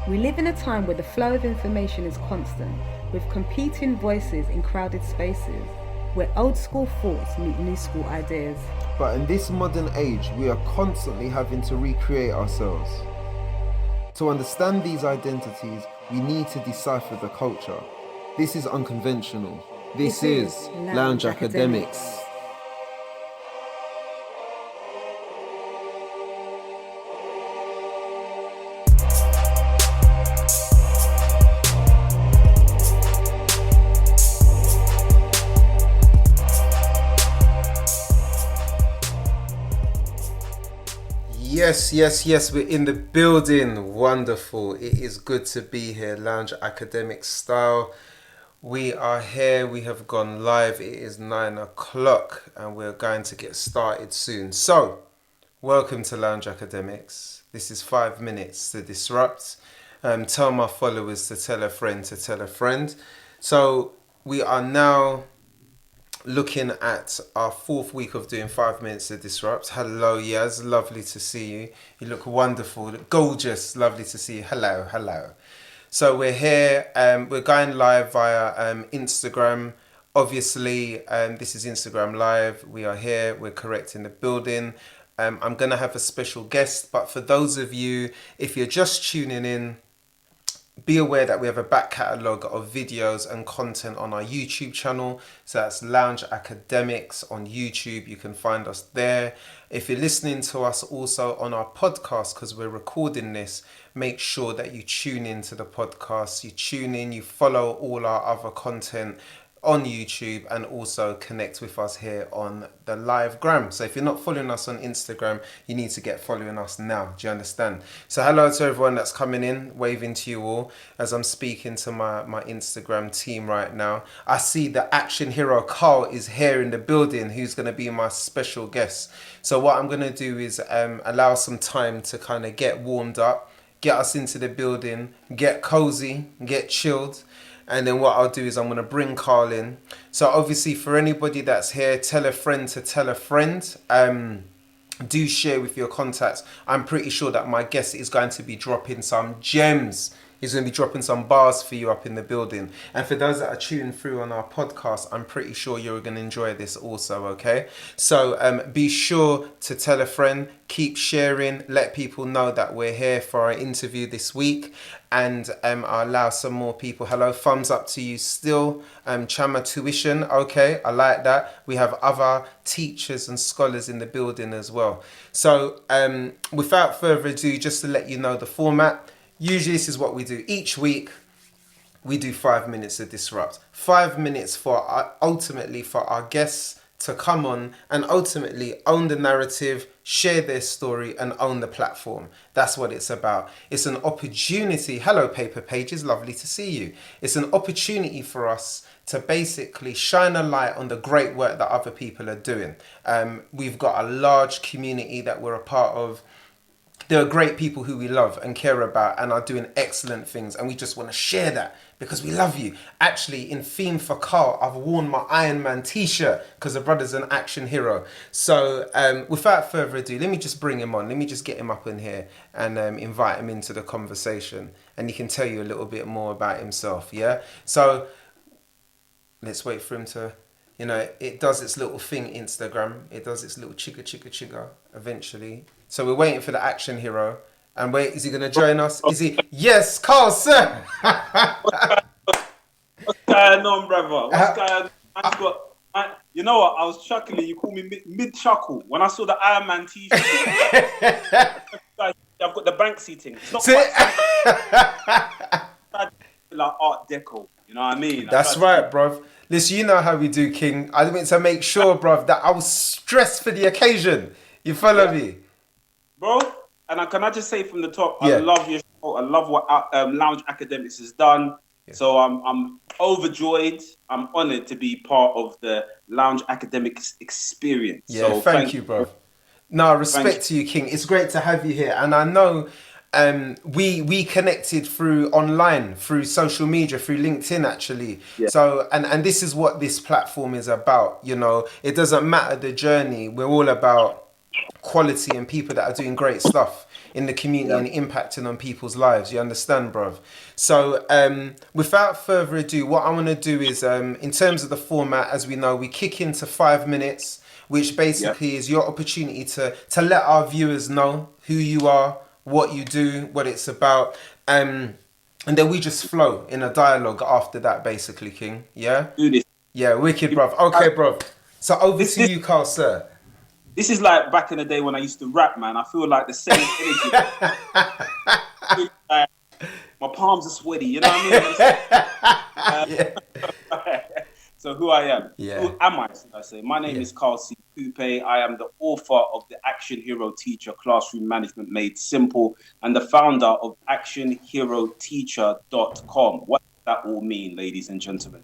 We live in a time where the flow of information is constant, with competing voices in crowded spaces, where old school thoughts meet new school ideas. But in this modern age, we are constantly having to recreate ourselves. To understand these identities, we need to decipher the culture. This is unconventional. This is Lounge Academics. Yes, we're in the building. Wonderful. It is good to be here, Lounge Academics style. We are here, we have gone live. It is 9 o'clock and we're going to get started soon. So, welcome to Lounge Academics. This is 5 minutes to disrupt. Tell my followers to tell a friend to tell a friend. So, we are now looking at our fourth week of doing 5 minutes to disrupt. Hello, Yaz, lovely to see you. You look wonderful, gorgeous, lovely to see you. Hello. So we're here, we're going live via Instagram. Obviously, this is Instagram Live. We are here, we're correct in the building. I'm going to have a special guest, but for those of you, if you're just tuning in, be aware that we have a back catalogue of videos and content on our YouTube channel. So that's Lounge Academics on YouTube. You can find us there. If you're listening to us also on our podcast, because we're recording this, make sure that you tune into the podcast. You tune in, you follow all our other content on YouTube, and also connect with us here on the live gram. So if you're not following us on Instagram, you need to get following us now. Do you understand? So hello to everyone that's coming in, waving to you all as I'm speaking to my Instagram team right now. I see the action hero Karl is here in the building, who's going to be my special guest. So what I'm going to do is allow some time to kind of get warmed up, get us into the building, get cozy, get chilled. And then what I'll do is I'm going to bring Karl in. So obviously for anybody that's here, tell a friend to tell a friend. Do share with your contacts. I'm pretty sure that my guest is going to be dropping some gems. He's going to be dropping some bars for you up in the building. And for those that are tuning through on our podcast, I'm pretty sure you're going to enjoy this also, okay? So be sure to tell a friend, keep sharing, let people know that we're here for our interview this week. And I'll allow some more people. Hello, thumbs up to you still. Chama Tuition, okay, I like that. We have other teachers and scholars in the building as well. So without further ado, just to let you know the format, usually this is what we do. Each week, we do 5 minutes to disrupt. 5 minutes for ultimately for our guests to come on and ultimately own the narrative, share their story and own the platform. That's what it's about. It's an opportunity. Hello, Paper Pages. Lovely to see you. It's an opportunity for us to basically shine a light on the great work that other people are doing. We've got a large community that we're a part of. There are great people who we love and care about and are doing excellent things, and we just want to share that because we love you. Actually, in theme for Karl, I've worn my Iron Man t-shirt because the brother's an action hero. So without further ado, let me just bring him on. Let me just get him up in here and invite him into the conversation, and he can tell you a little bit more about himself, yeah? So let's wait for him to... You know, it does its little thing, Instagram. It does its little chigga eventually. So we're waiting for the action hero. And wait, is he going to join us? Is he? Yes, Karl, sir. What's going on, brother? What's going on? You know what? I was chuckling. You call me mid-chuckle. When I saw the Iron Man t-shirt, I've got the bank seating. It's not quite like Art Deco. You know what I mean? That's right, bruv. Listen, you know how we do, King. I went to make sure, bruv, that I was stressed for the occasion. You follow me? Bro, and can I just say from the top, I love your show. I love what Lounge Academics has done. Yeah. So I'm overjoyed. I'm honoured to be part of the Lounge Academics experience. Yeah, so thank you, bruv. No, respect to you, King. It's great to have you here. And I know... we connected through online, through social media, through LinkedIn actually. Yeah. So and this is what this platform is about. You know, it doesn't matter the journey. We're all about quality and people that are doing great stuff. in the community and impacting on people's lives. You understand, bruv? So without further ado, what I want to do is, in terms of the format, as we know, we kick into 5 minutes, which basically is your opportunity to let our viewers know who you are, what you do, what it's about, and then we just flow in a dialogue after that, basically, King. Yeah? Do this. Yeah, wicked, bruv. Okay, bruv. So over to you, Carl, sir. This is like back in the day when I used to rap, man. I feel like the same energy. My palms are sweaty, you know what I mean? So who I am. Yeah. Who am I, should I say? My name is Karl Pupe. I am the author of the Action Hero Teacher Classroom Management Made Simple and the founder of actionheroteacher.com. What does that all mean, ladies and gentlemen?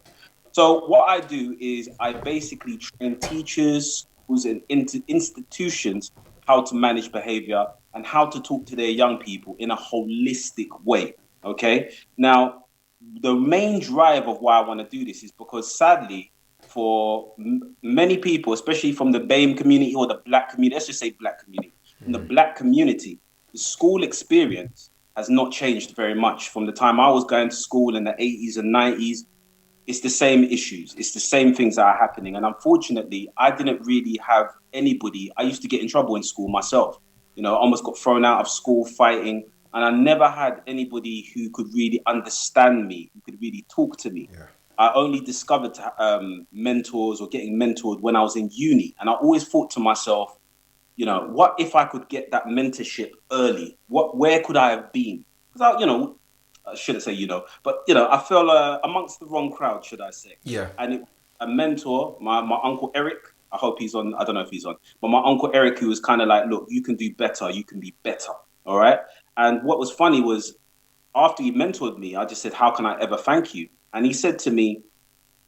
So what I do is I basically train teachers, schools, and institutions how to manage behavior and how to talk to their young people in a holistic way. Okay. Now, the main drive of why I want to do this is because sadly, for many people, especially from the BAME community or the black community, let's just say black community, in the black community, the school experience has not changed very much from the time I was going to school in the 80s and 90s. It's the same issues. It's the same things that are happening. And unfortunately, I didn't really have anybody. I used to get in trouble in school myself. You know, I almost got thrown out of school fighting. And I never had anybody who could really understand me, who could really talk to me. Yeah. I only discovered mentors or getting mentored when I was in uni. And I always thought to myself, you know, what if I could get that mentorship early? Where could I have been? Because I shouldn't say, but, I fell amongst the wrong crowd, should I say. Yeah. And a mentor, my Uncle Eric, I hope he's on. I don't know if he's on, but my Uncle Eric, who was kind of like, look, you can do better. You can be better. All right. And what was funny was after he mentored me, I just said, how can I ever thank you? And he said to me,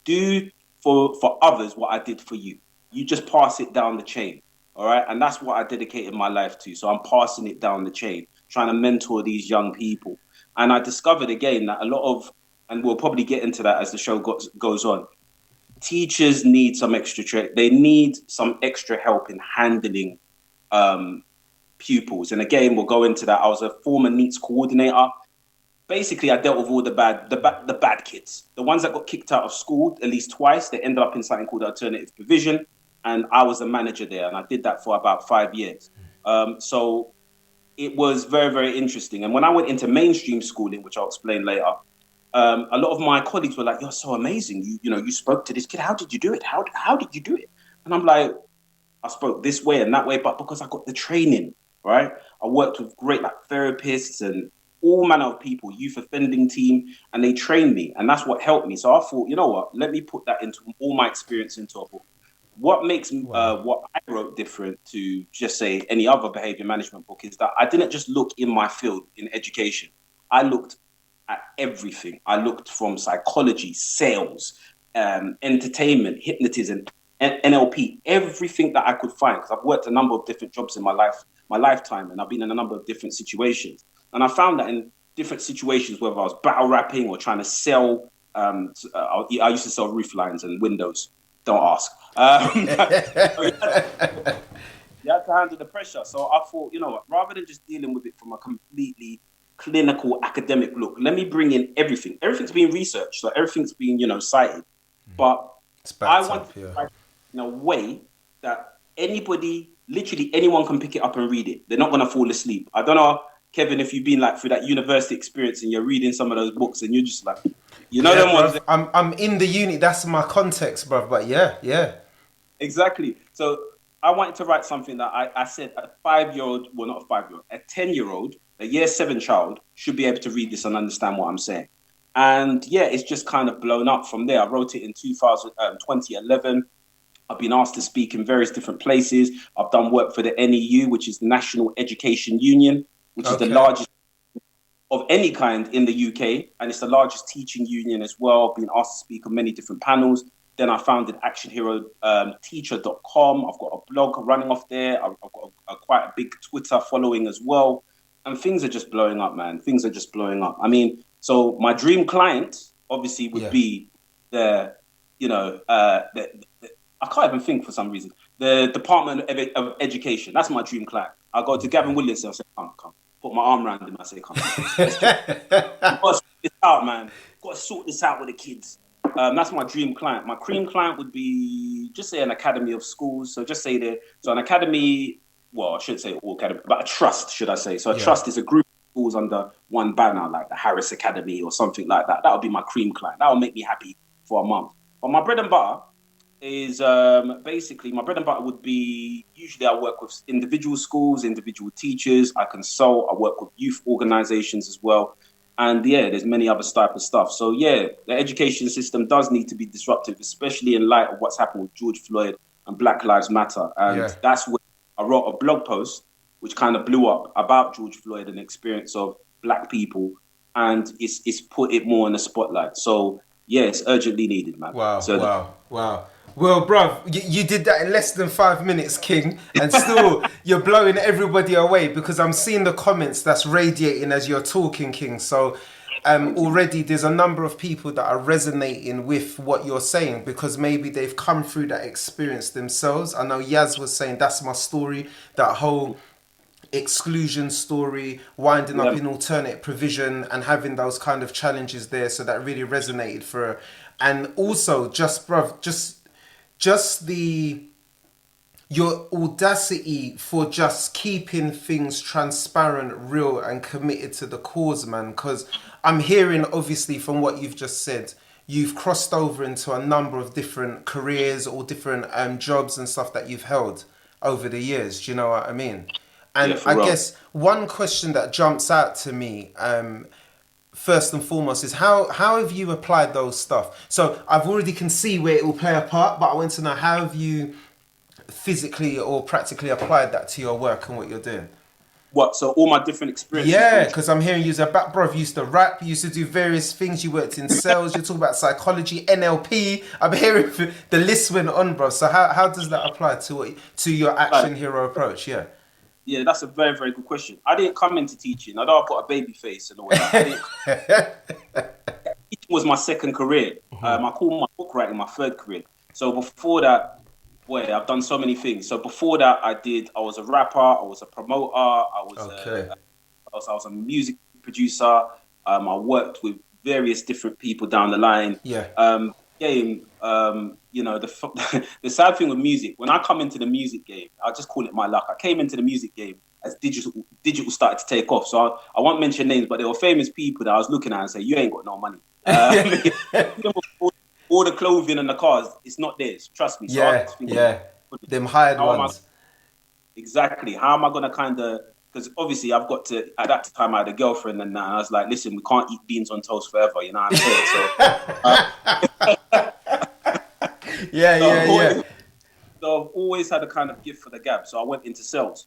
do for others what I did for you. You just pass it down the chain. All right. And that's what I dedicated my life to. So I'm passing it down the chain, trying to mentor these young people. And I discovered again that a lot of, and we'll probably get into that as the show goes on, teachers need some extra they need some extra help in handling pupils. And again, we'll go into that. I was a former NEETs coordinator. Basically, I dealt with all the bad kids, the ones that got kicked out of school at least twice. They ended up in something called alternative provision, and I was a manager there, and I did that for about 5 years. So it was very, very interesting. And when I went into mainstream schooling, which I'll explain later, a lot of my colleagues were like, "You're so amazing. You spoke to this kid. How did you do it? How did you do it?" And I'm like, I spoke this way and that way, but because I got the training, right? I worked with great therapists and all manner of people, youth offending team, and they trained me, and that's what helped me. So I thought, you know what? Let me put that into all my experience into a book. What makes what I wrote different to just say any other behavior management book is that I didn't just look in my field in education. I looked at everything. I looked from psychology, sales, entertainment, hypnotism, NLP, everything that I could find, because I've worked a number of different jobs in my lifetime, and I've been in a number of different situations. And I found that in different situations, whether I was battle rapping or trying to sell, I used to sell roof lines and windows. Don't ask. You had to handle the pressure. So I thought, you know what, rather than just dealing with it from a completely clinical academic look, let me bring in everything. Everything's being researched, so everything's being, cited. But I want to write in a way that anybody, literally anyone can pick it up and read it. They're not going to fall asleep. I don't know, Kevin, if you've been through that university experience and you're reading some of those books and you're just like, them ones. That, I'm in the uni. That's my context, bro. But yeah. Exactly. So I wanted to write something that I said a 5-year-old, well, not a 5-year-old, a 10-year-old, a year 7 child should be able to read this and understand what I'm saying. And yeah, it's just kind of blown up from there. I wrote it in 2011. I've been asked to speak in various different places. I've done work for the NEU, which is the National Education Union, which is the largest of any kind in the UK. And it's the largest teaching union as well. I've been asked to speak on many different panels. Then I founded actionheroteacher.com. I've got a blog running off there. I've got quite a big Twitter following as well. And things are just blowing up, man. Things are just blowing up. I mean, so my dream client obviously would be I can't even think for some reason. The Department of Education. That's my dream client. I'll go to Gavin Williams and say, come. put my arm around him. I say, come on, let's got to sort this out, man. Got to sort this out with the kids. That's my dream client. My cream client would be, just say, an academy of schools. So just say there. So an academy, well, I shouldn't say all academy, but a trust, should I say. So a trust is a group of schools under one banner, like the Harris Academy or something like that. That would be my cream client. That would make me happy for a month. But my bread and butter is basically, my bread and butter would be, usually I work with individual schools, individual teachers. I consult. I work with youth organizations as well. And yeah, there's many other type of stuff. So yeah, the education system does need to be disruptive, especially in light of what's happened with George Floyd and Black Lives Matter. And that's when I wrote a blog post, which kind of blew up about George Floyd and the experience of Black people. And it's put it more in the spotlight. So yeah, it's urgently needed, man. Wow. Well, bruv, you did that in less than 5 minutes, King, and still you're blowing everybody away because I'm seeing the comments that's radiating as you're talking, King. So already there's a number of people that are resonating with what you're saying because maybe they've come through that experience themselves. I know Yaz was saying that's my story, that whole exclusion story, winding up in alternate provision and having those kind of challenges there. So that really resonated for her. And also just your audacity for just keeping things transparent, real, and committed to the cause, man. Because I'm hearing, obviously, from what you've just said, you've crossed over into a number of different careers or different jobs and stuff that you've held over the years. Do you know what I mean? And I guess one question that jumps out to me, first and foremost, is how have you applied those stuff? So I've already can see where it will play a part, but I want to know, how have you physically or practically applied that to your work and what you're doing? What? So all my different experiences? Yeah, because I'm hearing you as a back, bro. You used to rap, you used to do various things. You worked in sales. You're talking about psychology, NLP. I'm hearing the list went on, bro. So how does that apply to your action hero approach? Yeah. Yeah, that's a very, very good question. I didn't come into teaching. I know I've got a baby face and all that. Teaching was my second career. I call my book writing my third career. So before that, boy, I've done so many things. So before that, I was a rapper, I was a promoter, I was a music producer. I worked with various different people down the line. Yeah. You know, the sad thing with music, when I come into the music game, I'll just call it my luck. I came into the music game as digital started to take off. So I won't mention names, but there were famous people that I was looking at and say, you ain't got no money. All the clothing and the cars, it's not theirs. Trust me. So Them hired ones. Exactly. How am I going to kind of... Because obviously I've got to... At that time, I had a girlfriend and I was like, listen, we can't eat beans on toast forever. You know what I'm saying? So... Yeah. So I've always had a kind of gift for the gab. So I went into sales.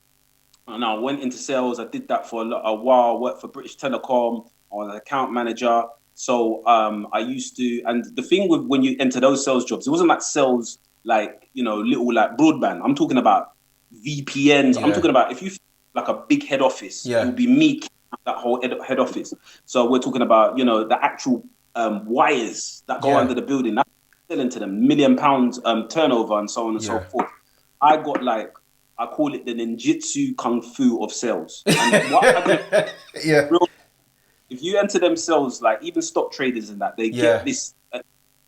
And I went into sales. I did that for a while. I worked for British Telecom. I was an account manager. So I used to... And the thing with when you enter those sales jobs, it wasn't like sales, like, you know, little like broadband. I'm talking about VPNs. I'm talking about if you like a big head office, it will be me that whole head office. So we're talking about, you know, the actual wires that go under the building. That's selling to them, £1 million turnover and so on and so forth. I got like, I call it the ninjutsu kung fu of sales. And what if you enter them sales, like even stock traders and that, they get this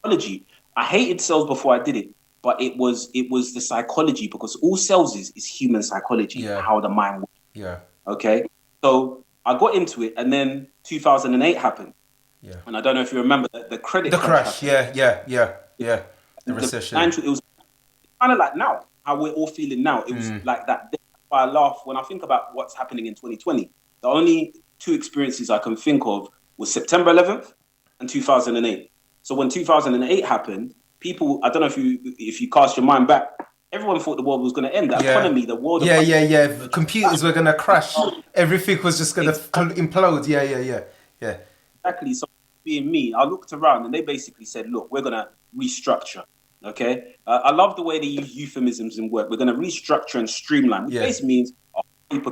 psychology. I hated sales before I did it, but it was the psychology, because all sales is human psychology, how the mind works. Yeah. Okay. So I got into it, and then 2008 happened. Yeah. And I don't know if you remember the credit crash. Yeah. The recession. It was kind of like now, how we're all feeling now. It was like that. That's why I laugh when I think about what's happening in 2020. The only two experiences I can think of was September 11th and 2008. So when 2008 happened, people, I don't know if you cast your mind back, everyone thought the world was going to end. The economy, the world. Yeah. Computers were going to crash. Everything was just going to implode. Yeah. Exactly. So being me, I looked around and they basically said, look, we're going to restructure. Okay. I love the way they use euphemisms in work. We're going to restructure and streamline, which basically means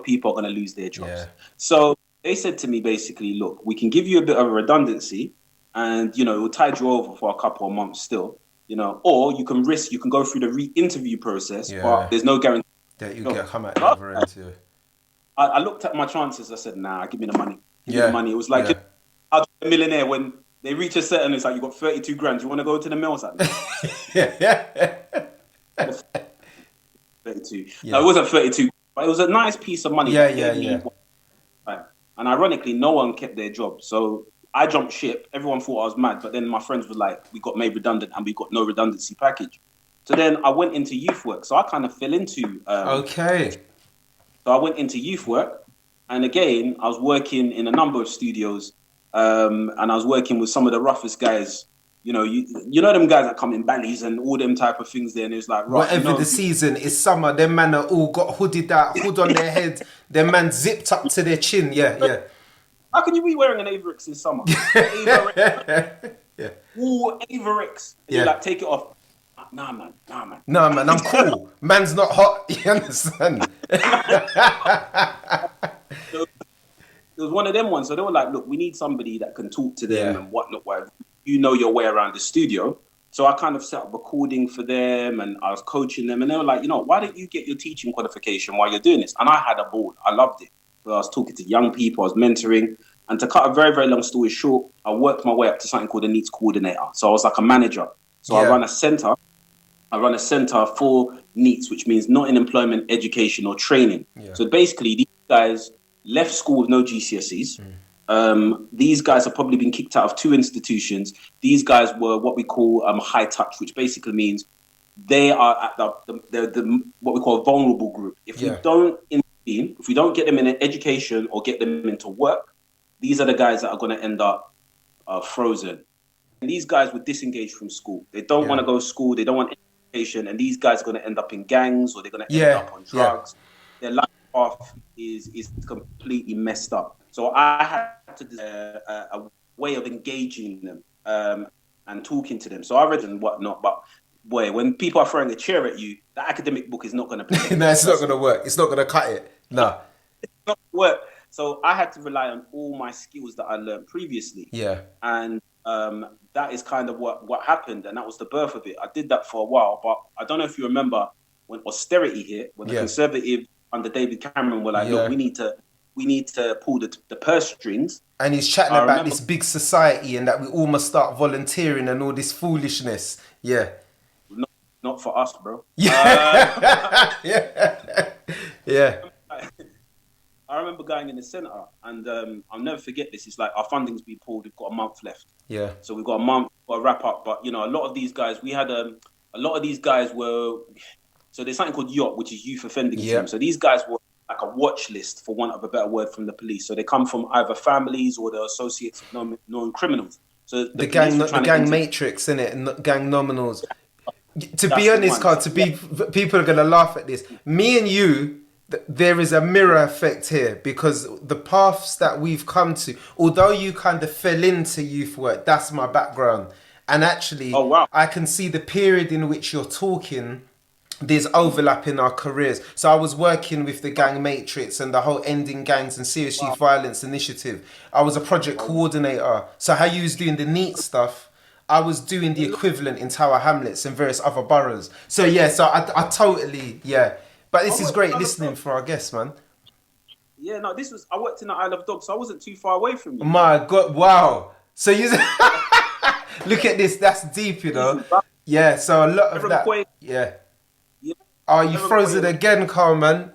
people are going to lose their jobs. Yeah. So they said to me, basically, look, we can give you a bit of a redundancy and, you know, it will tide you over for a couple of months still, you know, or you can go through the re-interview process, but there's no guarantee that you get come at the other end too. I looked at my chances. I said, nah, give me the money. Give me the money. It was like, yeah. I'll be a millionaire when they reach a certain, it's like, you got 32 grand. Do you want to go to the mills at yeah. 32. Yeah. No, it wasn't 32, but it was a nice piece of money. Yeah. And ironically, no one kept their job. So I jumped ship. Everyone thought I was mad. But then my friends were like, we got made redundant and we got no redundancy package. So then I went into youth work. So I kind of fell into... Okay. So I went into youth work. And again, I was working in a number of studios. And I was working with some of the roughest guys. You know them guys that come in bannies and all them type of things there. And it's like... Whatever the season, it's summer. Them man are all got hood on their head. Them man zipped up to their chin. Yeah. How can you be wearing an Averix in summer? Yeah. Ooh, Averix. And you like, take it off. Nah, man. Nah, man, I'm cool. Man's not hot. You understand? So, it was one of them ones. So they were like, look, we need somebody that can talk to them and whatnot, whatever. You know your way around the studio. So I kind of set up recording for them and I was coaching them. And they were like, why don't you get your teaching qualification while you're doing this? And I had a ball. I loved it. So I was talking to young people. I was mentoring. And to cut a very, very long story short, I worked my way up to something called a needs coordinator. So I was like a manager. So I run a center. I run a center for NEETs, which means not in employment, education, or training. Yeah. So basically, these guys left school with no GCSEs. These guys have probably been kicked out of 2 institutions. These guys were what we call high touch, which basically means they are at the what we call a vulnerable group. If we don't intervene, if we don't get them in an education or get them into work, these are the guys that are going to end up frozen. And these guys were disengaged from school. They don't want to go to school. They don't want education. And these guys are going to end up in gangs or they're going to end up on drugs. Their life path is completely messed up. So I had to do a way of engaging them and talking to them. So I read and whatnot, but boy, when people are throwing a chair at you, the academic book is not going to... No, it's not going to work. It's not going to cut it. No. It's not going to work. So I had to rely on all my skills that I learned previously. Yeah. And that is kind of what happened. And that was the birth of it. I did that for a while, but I don't know if you remember when austerity hit, when the Conservatives under David Cameron were like, look, we need to pull the purse strings. And he's chatting about this big society and that we all must start volunteering and all this foolishness. Yeah. Not for us, bro. Yeah. Yeah. I remember going in the centre and I'll never forget this. It's like our funding's been pulled. We've got a month left. Yeah. So we've got a month to wrap up. But, a lot of these guys, so there's something called YOT, which is youth offending team. So these guys were like a watch list, for want of a better word, from the police. So they come from either families or they're associates of known criminals. So the gang matrix, innit? And gang nominals. To be honest, Karl, people are going to laugh at this. Me and you, there is a mirror effect here because the paths that we've come to, although you kind of fell into youth work, that's my background. And actually, I can see the period in which you're talking, there's overlap in our careers. So I was working with the gang matrix and the whole Ending Gangs and Serious Youth Violence initiative. I was a project coordinator. So how you was doing the NEAT stuff, I was doing the equivalent in Tower Hamlets and various other boroughs. So I totally, But this is great listening for our guests, man. Yeah, no, I worked in the Isle of Dogs, so I wasn't too far away from you. My God, wow. So you... Look at this, that's deep, Yeah, so a lot of that... Yeah. Oh, you froze it again, Karl, man.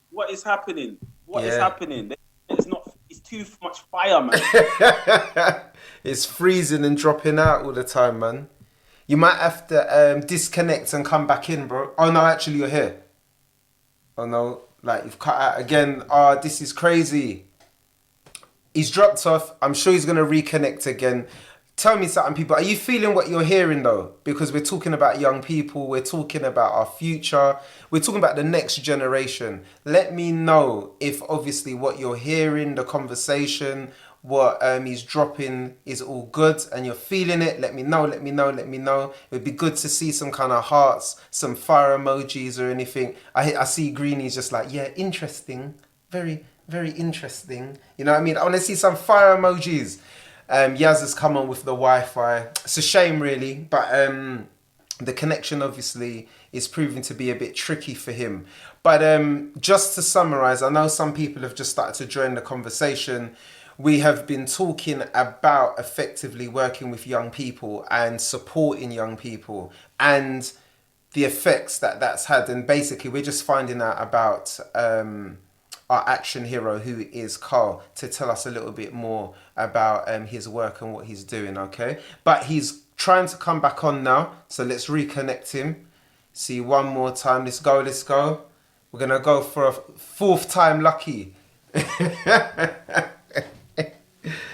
What is happening? What is happening? It's too much fire, man. It's freezing and dropping out all the time, man. You might have to disconnect and come back in, bro. Oh, no, actually, you're here. Oh, no, like, you've cut out again. Oh, this is crazy. He's dropped off. I'm sure he's going to reconnect again. Tell me something, people. Are you feeling what you're hearing, though? Because we're talking about young people. We're talking about our future. We're talking about the next generation. Let me know if, obviously, what you're hearing, the conversation, what he's dropping is all good and you're feeling it. Let me know. It would be good to see some kind of hearts, some fire emojis or anything. I see Greenie's just like, yeah, interesting. Very, very interesting. You know what I mean? I want to see some fire emojis. Yaz has come on with the Wi-Fi. It's a shame, really, but the connection obviously it's proving to be a bit tricky for him. But just to summarize, I know some people have just started to join the conversation. We have been talking about effectively working with young people and supporting young people and the effects that that's had. And basically, we're just finding out about our action hero, who is Karl, to tell us a little bit more about his work and what he's doing, okay? But he's trying to come back on now, so let's reconnect him. See, one more time. Let's go, let's go. We're going to go for a fourth time lucky.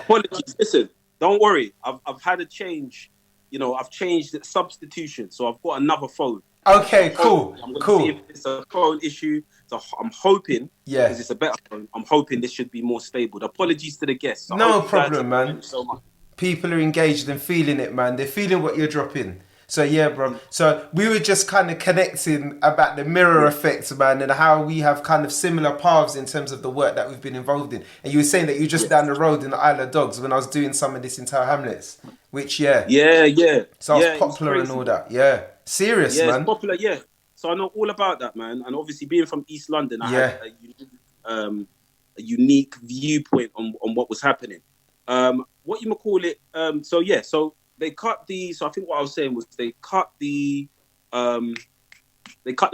Apologies. Listen, don't worry. I've had a change. You know, I've changed the substitution, so I've got another phone. Okay, cool. I'm going to see if it's a phone issue. So I'm hoping, because it's a better phone, I'm hoping this should be more stable. Apologies to the guests. No problem, man. Thank you so much. People are engaged and feeling it, man. They're feeling what you're dropping. So yeah, bro. So we were just kind of connecting about the mirror effect, man, and how we have kind of similar paths in terms of the work that we've been involved in. And you were saying that you're just down the road in the Isle of Dogs when I was doing some of this in Tower Hamlets, which so I was popular and all that. Yeah, serious, man. Yeah, it's popular. Yeah, so I know all about that, man. And obviously, being from East London, I had a unique viewpoint on what was happening. What you might call it? So they cut the. So I think what I was saying was they cut the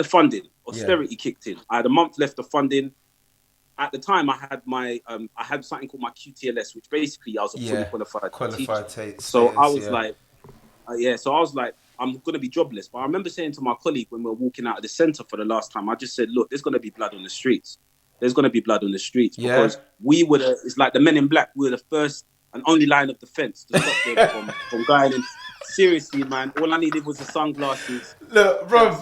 funding. Austerity kicked in. I had a month left of funding. At the time, I had my I had something called my QTLS, which basically I was a fully qualified teacher. So I was like, so I was like, I'm going to be jobless. But I remember saying to my colleague when we were walking out of the centre for the last time, I just said, look, there's going to be blood on the streets. There's going to be blood on the streets because we were it's like the Men in Black. We were the first and only line of defence to stop them from going in. Seriously, man, all I needed was the sunglasses. Look, bro,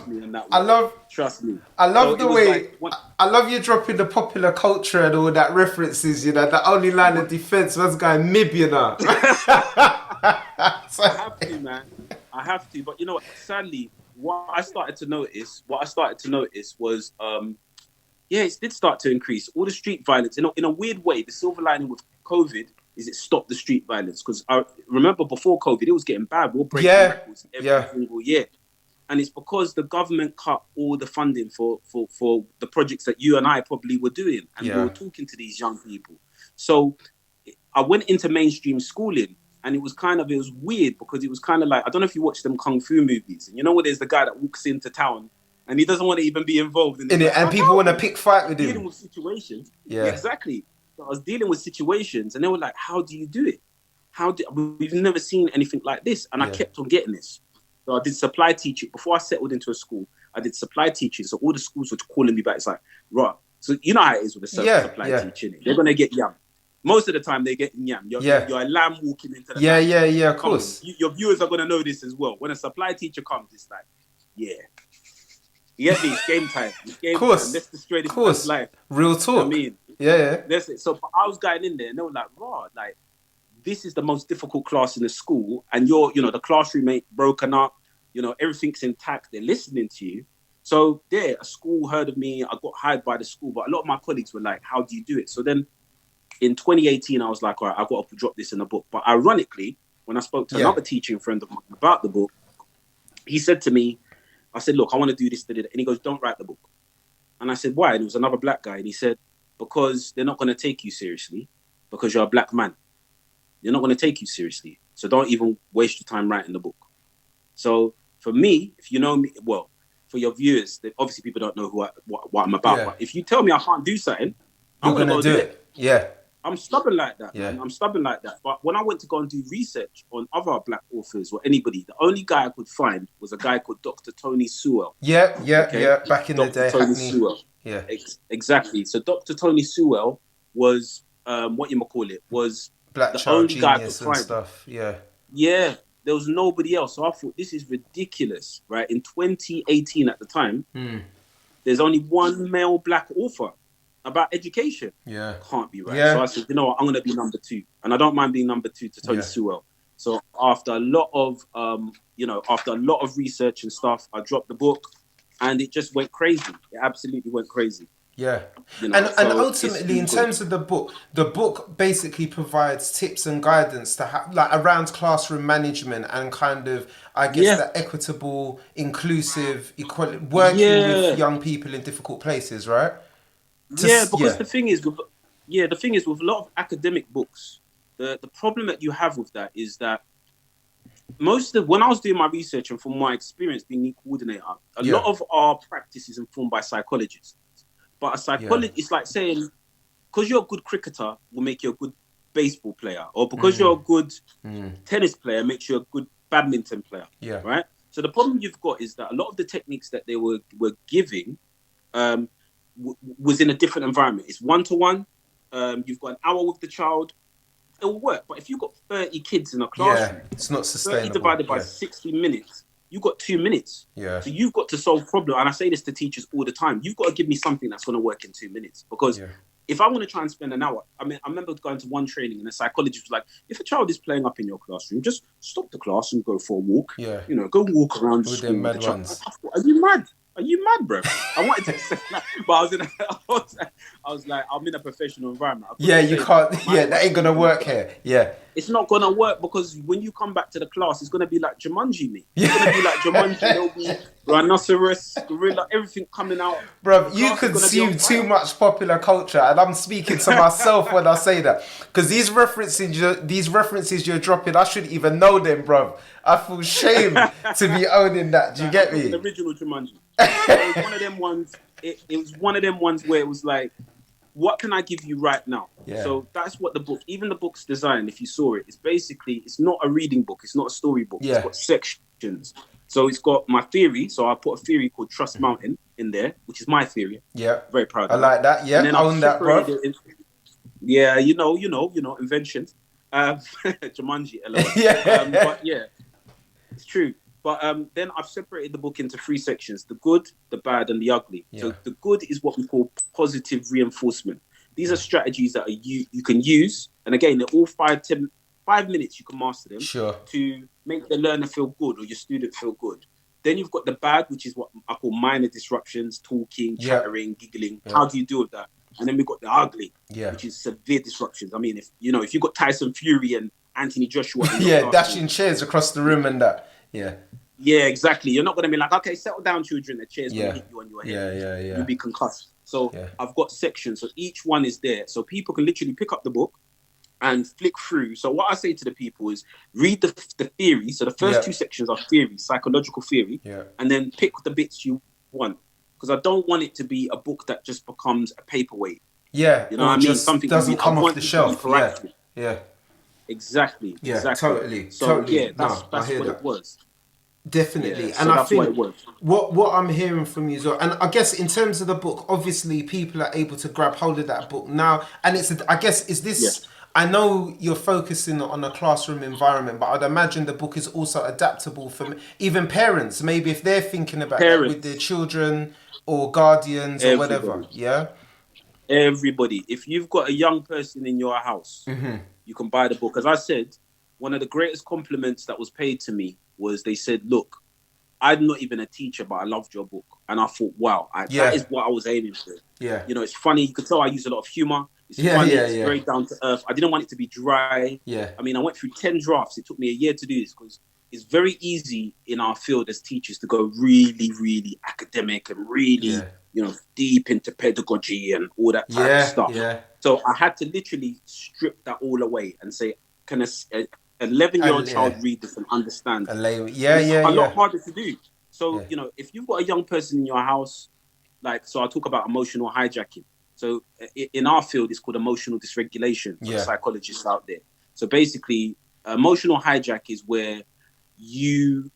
trust me. I love the way, I love you dropping the popular culture and all that references, you know, the only line of defence was going Mib, you know. I have to, man. I have to. But you know what, sadly, what I started to notice was, it did start to increase. All the street violence, in a weird way, the silver lining with COVID is it stopped the street violence. Because I remember before COVID, it was getting bad. We were breaking records every single year. And it's because the government cut all the funding for the projects that you and I probably were doing. And we were talking to these young people. So I went into mainstream schooling. And it was weird because it was kind of like, I don't know if you watch them Kung Fu movies. And you know where there's the guy that walks into town and he doesn't want to even be involved in it. And people want to pick fight with him. Dealing with situations. Yeah, exactly. So I was dealing with situations and they were like, how do you do it? We've never seen anything like this. And I kept on getting this. So I did supply teaching. Before I settled into a school, I did supply teaching. So all the schools were calling me back. It's like, right. So you know how it is with the supply teaching. They're going to get young. Most of the time they get yam. You're a lamb walking into the of course. Your viewers are going to know this as well. When a supply teacher comes, it's like, you get me, it's game time. It's game time. Let's destroy this life. Real talk. You know what I mean? That's it. So I was going in there and they were like, raw, like, this is the most difficult class in the school. And the classroom ain't broken up. You know, everything's intact. They're listening to you. So a school heard of me. I got hired by the school. But a lot of my colleagues were like, how do you do it? So then in 2018, I was like, all right, I've got to drop this in a book. But ironically, when I spoke to another teaching friend of mine about the book, he said to me, I said, look, I want to do this. And he goes, don't write the book. And I said, why? And it was another black guy. And he said, because they're not going to take you seriously because you're a black man. They're not going to take you seriously. So don't even waste your time writing the book. So for me, if you know me, well, for your viewers, obviously people don't know what I'm about. But if you tell me I can't do something, I'm going to do it. Yeah. I'm stubborn like that, man. I'm stubborn like that. But when I went to go and do research on other black authors or anybody, the only guy I could find was a guy called Dr. Tony Sewell. Yeah. Back in the day. Tony Sewell. Yeah. Exactly. So Dr. Tony Sewell was, was Black the child only guy I could genius and find. stuff. Yeah. Yeah. There was nobody else. So I thought, this is ridiculous, right? In 2018 at the time, there's only one male black author about education. Yeah. Can't be right. So I said, you know what, I'm going to be number 2. And I don't mind being number 2 to Tony Sewell. So after a lot of research and stuff, I dropped the book and it just went crazy. It absolutely went crazy. Yeah. You know, And so it's ultimately, really in good. terms of the book basically provides tips and guidance to like around classroom management and kind of, I guess, Yeah, that equitable, inclusive, working with yeah, young people in difficult places, right? yeah. Because Yeah, the thing is with the thing is with a lot of academic books, the problem that you have with that is that most of when I was doing my research and from my experience being lead coordinator, a yeah, lot of our practice is informed by psychologists. But a yeah. psychologist, it's like saying because you're a good cricketer will make you a good baseball player, or because Mm, you're a good mm, tennis player makes you a good badminton player, yeah, right? So the problem you've got is that a lot of the techniques that they were giving um, was in a different environment. It's one to one. You've got an hour with the child. It will work, but if you've got 30 kids in a yeah. classroom, It's not 30 sustainable. divided by Yeah, 60 minutes, you've got 2 minutes. yeah, So you've got to solve problem. And I say this to teachers all the time. You've got to give me something that's going to work in 2 minutes. Because yeah, if I want to try and spend an hour, I mean, I remember going to one training and the psychologist was like, if a child is playing up in your classroom, just stop the class and go for a walk. yeah. You know, go walk around the With them school with the mad child. ones. I thought, are you mad? Are you mad, bro? I wanted to say that, but I was like, I'm in a professional environment. I Yeah, couldn't you say that. can't. But Yeah, my that ain't gonna students, work here. Yeah, it's not gonna work because when you come back to the class, it's gonna be like Jumanji, me. It's gonna be like Jumanji. yeah. There'll be rhinoceros, gorilla, everything coming out. The Bro, you class is gonna be on consume too fire. much popular culture, and I'm speaking to myself when I say that, because these references you're dropping, I shouldn't even know them, bro. I feel shame to be owning that. Do you Like I'm get talking me? original Jumanji. So it was one of them ones. It was one of them ones where it was like, what can I give you right now? Yeah, So that's what the book, even the book's design, if you saw it, it's basically, it's not a reading book. It's not a story book. It's yeah, got sections. So it's got my theory. So I put a theory called Trust Mountain in there, which is my theory. yeah. Very proud I of that. like that. And Yeah, then I've own that, separated bro. it. Yeah, inventions. Jumanji, LOL. Yeah, But yeah, it's true. But then I've separated the book into three sections: the good, the bad, and the ugly. yeah, So the good is what we call positive reinforcement. These are yeah. strategies that you can use, and again, they're all 5 minutes you can master them Sure. to make the learner feel good or your student feel good. Then you've got the bad, which is what I call minor disruptions, talking, Yeah, chattering, giggling. yeah, How do you deal with that? And then we've got the ugly, yeah, which is severe disruptions. I mean, if you've got Tyson Fury and Anthony Joshua in your yeah. classroom, Dashing chairs across the room and that. Yeah, yeah, exactly. You're not going to be like, okay, settle down, children. The chair's going to yeah, hit you on your head. yeah, yeah, You'll yeah, be concussed. So yeah, I've got sections. So each one is there. So people can literally pick up the book and flick through. So what I say to the people is read the theory. So the first yeah, two sections are theory, psychological theory, yeah. and then pick the bits you want. Because I don't want it to be a book that just becomes a paperweight. Yeah, You know what or I mean? just Something you doesn't read. I come off want the you to be shelf. Yeah, proactive. yeah, Exactly, yeah. exactly. Totally, So yeah, totally. that's No, I that's hear what it that. was. Yeah, Definitely. And so I that's what it think was. what I'm hearing from you as well, and I guess in terms of the book, obviously people are able to grab hold of that book now. And I guess, is Yeah, this, I know you're focusing on a classroom environment, but I'd imagine the book is also adaptable for even parents, maybe if they're thinking about that with their parents, children or guardians or whatever. everybody. Yeah? Everybody. If you've got a young person in your house, you can buy the book. As I said, one of the greatest compliments that was paid to me was they said, look, I'm not even a teacher, but I loved your book. And I thought, wow, that Yeah. is what I was aiming for. Yeah. It's funny. You could tell I use a lot of humor. It's Yeah, funny. yeah, It's yeah. very down to earth. I didn't want it to be dry. Yeah. I mean, I went through 10 drafts. It took me a year to do this because it's very easy in our field as teachers to go really, really academic and really, Yeah. deep into pedagogy and all that type of Yeah. stuff. Yeah. So I had to literally strip that all away and say, can an 11-year-old Yeah. child read this and understand? Yeah, It's yeah, a lot yeah. harder to do. So, Yeah. if you've got a young person in your house, so I'll talk about emotional hijacking. So in our field, it's called emotional dysregulation for the Yeah. psychologists out there. So basically, emotional hijack is where you've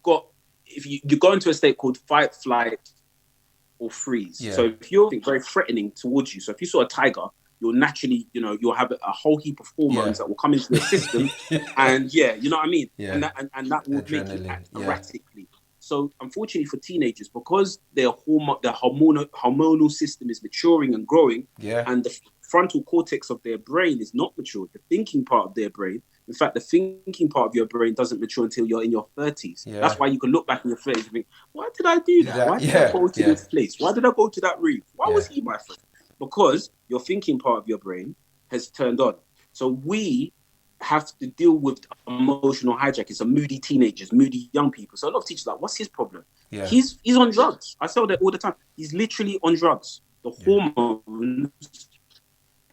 got, if you go into a state called fight, flight, or freeze. Yeah. So if you're very threatening towards you, so if you saw a tiger, you'll naturally, you'll have a whole heap of hormones Yeah. that will come into your system, and you know what I mean, Yeah. and that would make you Adrenaline. act Yeah. erratically. So unfortunately for teenagers, because their hormonal system is maturing and growing, Yeah. and the frontal cortex of their brain is not matured, the thinking part of their brain, In fact, the thinking part of your brain doesn't mature until you're in your 30s. Yeah. That's why you can look back in your 30s and think, why did I do that? Why did I go to this place? Why did I go to that room? Why was he my friend? Because your thinking part of your brain has turned on. So we have to deal with emotional hijackers, so moody teenagers, moody young people. So a lot of teachers are like, what's his problem? Yeah. He's on drugs. I tell that all the time. He's literally on drugs. The hormones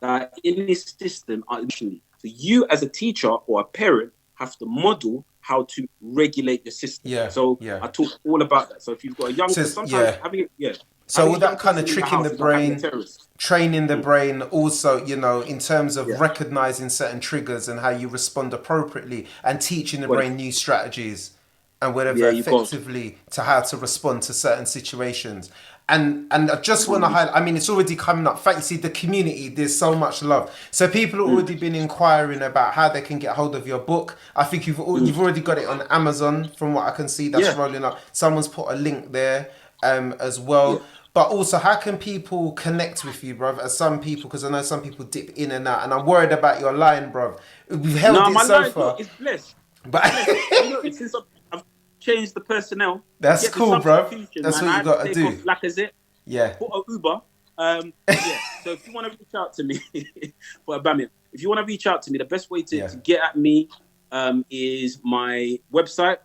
that in his system are emotionally. So you as a teacher or a parent have to model how to regulate your system. Yeah. So I talk all about that. So if you've got a young person, sometimes so all that kind of tricking the brain, training the brain also, you know, in terms of recognizing certain triggers and how you respond appropriately, and teaching the brain new strategies and whatever effectively to how to respond to certain situations. And I just want to highlight, I mean, it's already coming up. In fact, you see, the community, there's so much love. So people have already been inquiring about how they can get hold of your book. I think you've already got it on Amazon, from what I can see. That's rolling up. Someone's put a link there as well. But also, how can people connect with you, bruv? As some people, because I know some people dip in and out, and I'm worried about your line, bruv. We've held it so far. It's blessed. But since I've changed the personnel. That's cool, bruv. That's what you got to do. Lacazette. Yeah. Put an Uber. So if you want to reach out to me, if you want to reach out to me, the best way to get at me is my website.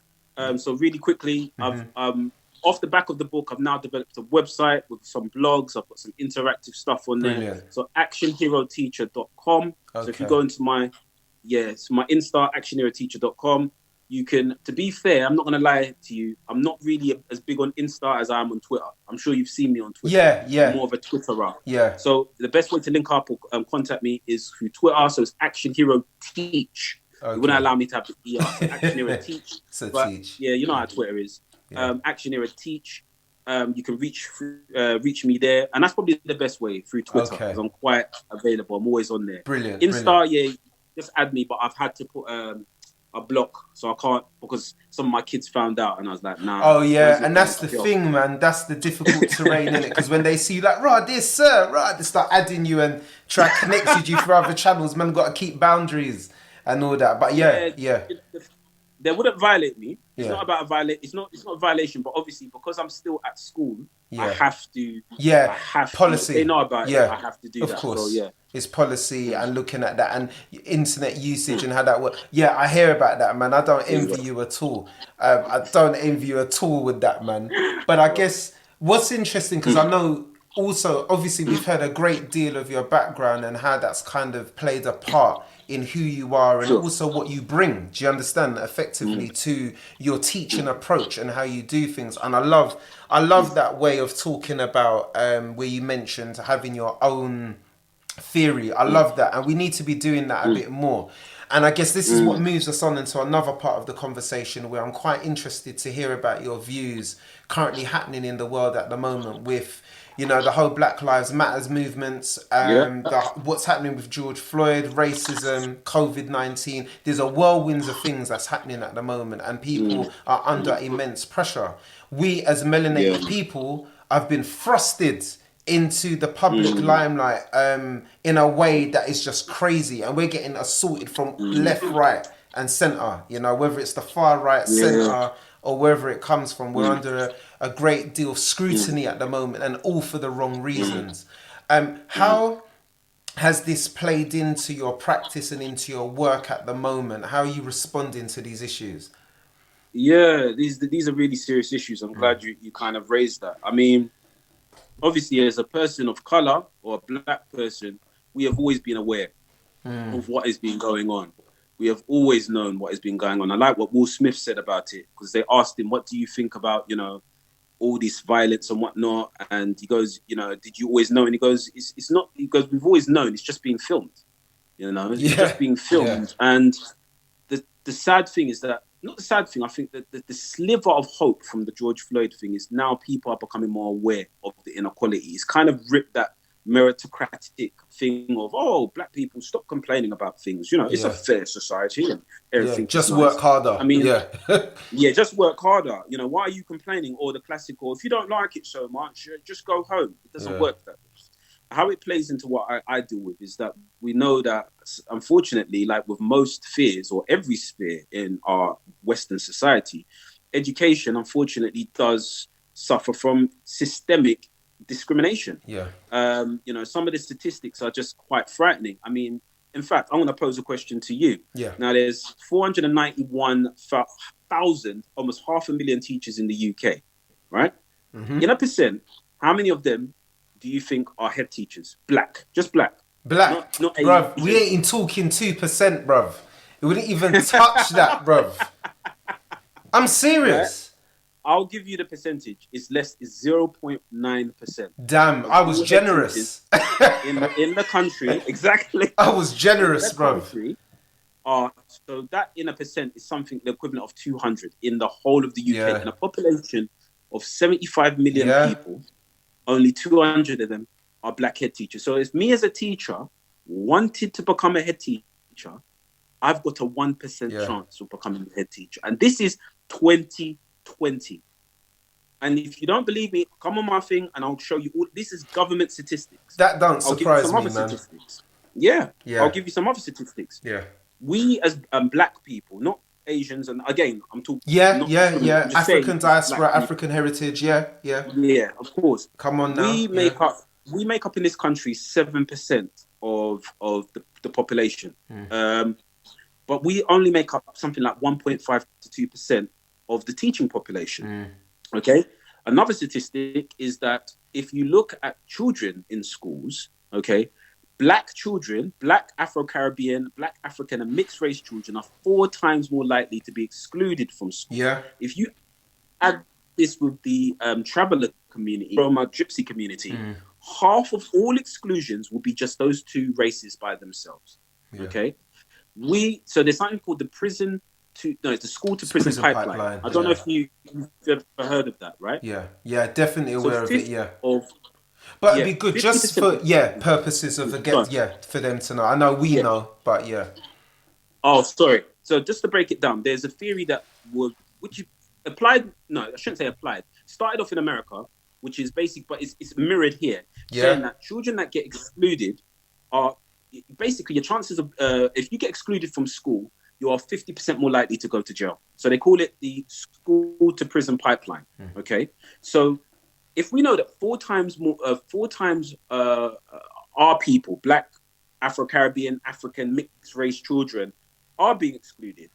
So really quickly, I've off the back of the book, I've now developed a website with some blogs. I've got some interactive stuff on there. Brilliant. So actionheroteacher.com. Okay. So if you go into my Insta, actionheroteacher.com, you can, to be fair, I'm not going to lie to you, I'm not really as big on Insta as I am on Twitter. I'm sure you've seen me on Twitter. Yeah. I'm more of a Twitterer. Yeah. So the best way to link up or contact me is through Twitter. So it's Action Hero Teach. Okay. It wouldn't allow me to have the ER. So Action Hero Teach. Teach. Yeah, you know how Twitter is. Action Hero Teach. You can reach me there, and that's probably the best way, through Twitter, because I'm quite available. I'm always on there. Brilliant. Insta, just add me, but I've had to put a block, so I can't, because some of my kids found out, and I was like, nah. Oh yeah, and that's the thing, man. That's the difficult terrain, innit? Because when they see you like, right, this sir, right, they start adding you and try to connect with you through other channels. Man, got to keep boundaries and all that. But they wouldn't violate me. It's not about a violate. It's not a violation. But obviously, because I'm still at school, I have to. Yeah. I have policy. To. They know about it. I have to do that. Of course. So, it's policy and looking at that and internet usage and how that works. Yeah, I hear about that, man. I don't envy you at all. I don't envy you at all with that, man. But I guess what's interesting, because I know also, obviously, we've heard a great deal of your background and how that's kind of played a part in who you are and also what you bring, do you understand, effectively to your teaching approach and how you do things. And I love that way of talking about where you mentioned having your own theory. I love that, and we need to be doing that a bit more. And I guess this is what moves us on into another part of the conversation, where I'm quite interested to hear about your views currently happening in the world at the moment with, you know, the whole Black Lives Matters movements, what's happening with George Floyd, racism, COVID-19. There's a whirlwind of things that's happening at the moment, and people are under immense pressure. We as melanated people have been thrusted into the public limelight in a way that is just crazy, and we're getting assaulted from left, right and centre, you know, whether it's the far right, centre, or wherever it comes from. We're under a great deal of scrutiny at the moment, and all for the wrong reasons. How has this played into your practice and into your work at the moment? How are you responding to these issues? Yeah, these are really serious issues. I'm glad you kind of raised that. I mean, obviously, as a person of colour or a black person, we have always been aware of what has been going on. We have always known what has been going on. I like what Will Smith said about it, because they asked him, what do you think about, you know, all this violence and whatnot? And he goes, you know, did you always know? And he goes, it's not, he goes, we've always known, it's just being filmed, you know, it's just being filmed. And the sad thing is that, not the sad thing, I think that the sliver of hope from the George Floyd thing is now people are becoming more aware of the inequality. It's kind of ripped that meritocratic thing of, oh, black people, stop complaining about things. You know, it's a fair society and everything. Just work harder. I mean, just work harder. You know, why are you complaining? Or the classical, if you don't like it so much, just go home. It doesn't work that way. how it plays into what I deal with is that we know that, unfortunately, like with most spheres or every sphere in our Western society, education unfortunately does suffer from systemic discrimination. Yeah. Some of the statistics are just quite frightening. I mean, in fact, I'm going to pose a question to you. Yeah. Now, there's 491,000, almost 500,000 teachers in the UK, right? Mm-hmm. In a percent, how many of them do you think are head teachers? Black, just black. Black, not bruv. Asian. We ain't even talking 2%, bruv. It wouldn't even touch that, bruv. I'm serious. Right? I'll give you the percentage. It's less. It's 0.9%. Damn, I was generous. in the country, exactly. I was generous, bruv. So that in a percent is something the equivalent of 200 in the whole of the UK. Yeah. In a population of 75 million people, only 200 of them are black head teachers. So if me as a teacher wanted to become a head teacher, I've got a 1% chance of becoming a head teacher. And this is 2020. And if you don't believe me, come on my thing and I'll show you all. This is government statistics. That don't surprise me, man. Statistics. Yeah. I'll give you some other statistics. Yeah. We as black people, not Asians, and again, I'm talking. Yeah. African diaspora, African heritage. Yeah. Yeah, of course. Come on now. We make up in this country 7% of the population. But we only make up something like 1.5 to 2% of the teaching population. Okay. Another statistic is that if you look at children in schools, okay, black children, black Afro-Caribbean, black African and mixed race children are 4 times more likely to be excluded from school. Yeah. If you add this with the traveler community, Roma Gypsy community, half of all exclusions will be just those 2 races by themselves. Yeah. Okay. So there's something called the school to prison pipeline. I don't know if you've ever heard of that, right? Yeah, definitely aware of it. Yeah. But it'd be good just for purposes of for them to know. I know we know, but yeah. Oh, sorry. So just to break it down, there's a theory that which applied. No, I shouldn't say applied. Started off in America, which is basic, but it's mirrored here, saying that children that get excluded are basically your chances of if you get excluded from school, you are 50% more likely to go to jail. So they call it the school to prison pipeline. Okay, so if we know that 4 times our people, black, Afro-Caribbean, African, mixed race children are being excluded,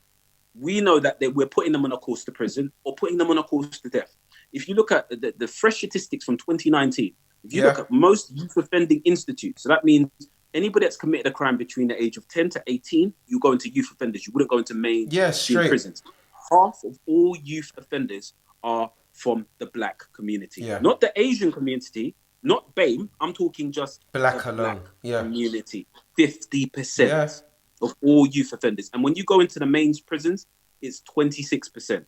we know that we're putting them on a course to prison or putting them on a course to death. If you look at the fresh statistics from 2019, if you look at most youth offending institutes, so that means anybody that's committed a crime between the age of 10 to 18, you go into youth offenders. You wouldn't go into mainstream prisons. Half of all youth offenders are from the black community. Not the Asian community, not BAME. I'm talking just black alone. Community. 50% of all youth offenders. And when you go into the main prisons, it's 26%.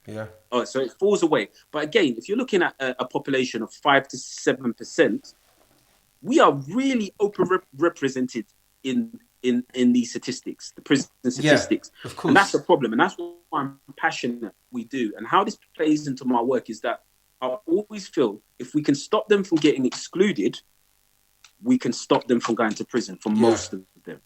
So it falls away. But again, if you're looking at a population of 5 to 7%, we are really overrepresented in these statistics, the prison statistics. Of course. And that's the problem. And that's why I'm passionate we do. And how this plays into my work is that I always feel if we can stop them from getting excluded, we can stop them from going to prison for most of them.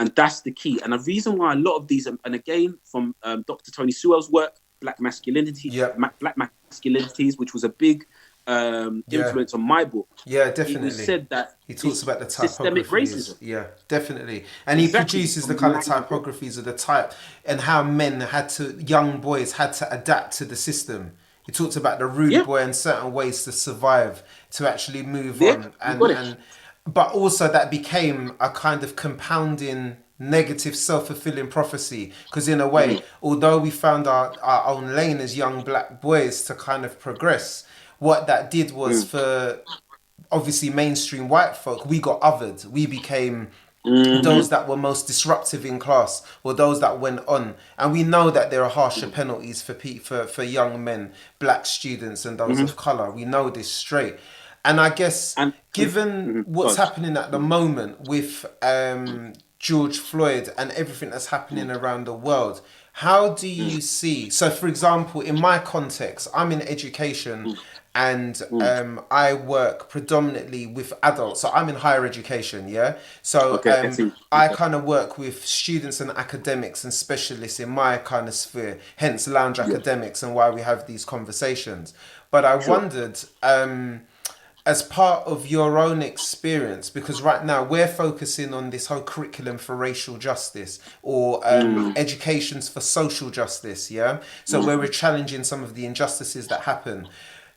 And that's the key. And the reason why a lot of these, and again, from Dr. Tony Sewell's work, Black Masculinity, Black Masculinities, which was a big influence on my book. Yeah, definitely. He said that he talks about the systemic racism. Yeah, definitely. And he produces the kind of typographies of the type and how young boys had to adapt to the system. He talks about the rude boy and certain ways to survive, to actually move on. But also that became a kind of compounding negative self-fulfilling prophecy, because in a way, although we found our own lane as young black boys to kind of progress, what that did was for obviously mainstream white folk, we got othered. We became those that were most disruptive in class, or those that went on. And we know that there are harsher penalties for young men, black students and those of colour. We know this straight. And I guess given what's happening at the moment with George Floyd and everything that's happening around the world, how do you see... So, for example, in my context, I'm in education and I work predominantly with adults. So I'm in higher education, yeah. So Okay, I see. I kind of work with students and academics and specialists in my kind of sphere. Hence, Lounge Yeah, Academics and why we have these conversations. But I sure. wondered. As part of your own experience, because right now we're focusing on this whole curriculum for racial justice or educations for social justice, yeah? So where we're challenging some of the injustices that happen.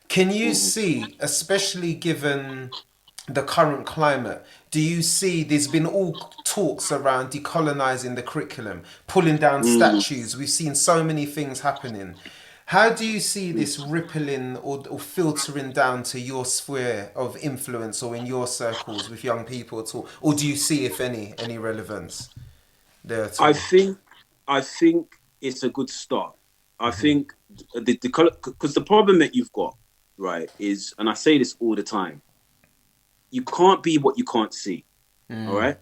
Can you see, especially given the current climate, do you see there's been all talks around decolonizing the curriculum, pulling down statues? We've seen so many things happening. How do you see this rippling or filtering down to your sphere of influence or in your circles with young people at all? Or do you see, if any relevance there at I all? think I think it's a good start. I think because the problem that you've got, right, is, and I say this all the time, you can't be what you can't see. All right.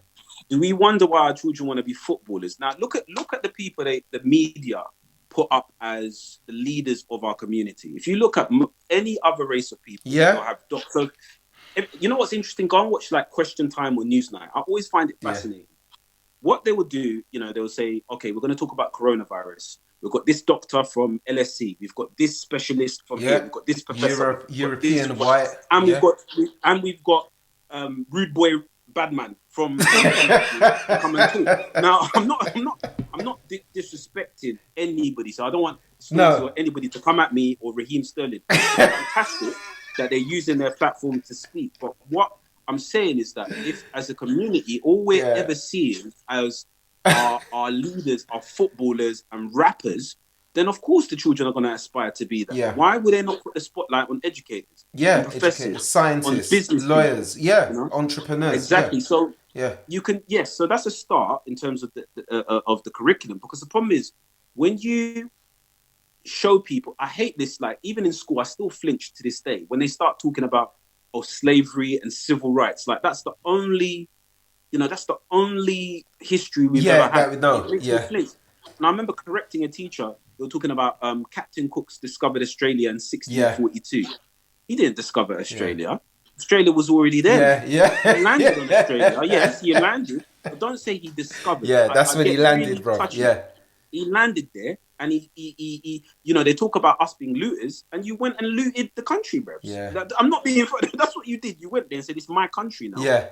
Do we wonder why our children want to be footballers? Now look at the people the media put up as the leaders of our community. If you look at any other race of people, they'll Yeah? have so. You know what's interesting? Go and watch like Question Time or Newsnight. I always find it Yeah. fascinating. What they would do, they will say, okay, we're going to talk about coronavirus. We've got this doctor from LSC. We've got this specialist from here. Yeah. We've got this professor. We've got this, European white. and Yeah. we've got rude boy Badman from come and talk. Now, I'm not disrespecting anybody, so I don't want Stormzy or anybody to come at me or Raheem Sterling. It's fantastic that they're using their platform to speak, but what I'm saying is that if, as a community, all we're ever seeing as our leaders are footballers and rappers, then of course the children are going to aspire to be that. Yeah. Why would they not put the spotlight on educators, Yeah, on professors, educators, scientists, on business lawyers, people, entrepreneurs. Exactly. Yeah. So Yeah. you can, yes. So that's a start in terms of the curriculum, because the problem is when you show people, I hate this. Like even in school, I still flinch to this day when they start talking about slavery and civil rights. Like that's the only history we've ever had. That we know. It makes me Yeah. flinch. And I remember correcting a teacher. They were talking about Captain Cook's discovered Australia in 1642. He didn't discover Australia. Yeah. Australia was already there. Yeah. He landed on Australia. Yes, he landed. But don't say he discovered. Yeah, that's when he landed, really bro. touchy. Yeah. He landed there, and he they talk about us being looters, and you went and looted the country, bro. Yeah. I'm not being funny. That's what you did. You went there and said, "It's my country now." Yeah.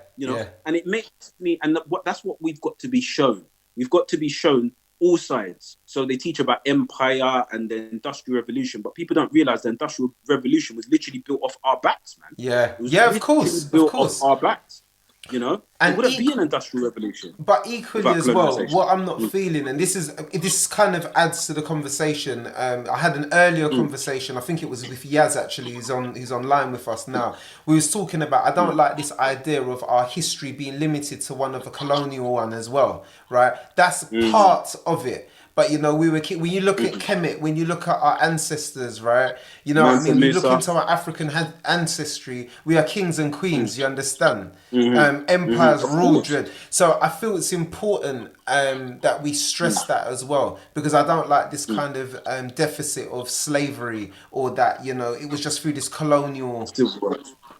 And it makes me, and that's what we've got to be shown. We've got to be shown all sides. So they teach about empire and the industrial revolution, but people don't realize the industrial revolution was literally built off our backs, man. Yeah. Yeah, of course. Built off our backs. And it wouldn't be an industrial revolution. But equally as well, what I'm not feeling, and this kind of adds to the conversation. I had an earlier conversation. I think it was with Yaz actually. He's online with us now. We was talking about. I don't like this idea of our history being limited to one of a colonial one as well, right? That's part of it. But when you look at Kemet, when you look at our ancestors, right? You know what I mean? You look into our African ancestry, we are kings and queens, you understand? Empires ruled. So I feel it's important that we stress that as well, because I don't like this kind of deficit of slavery, or that, it was just through this colonial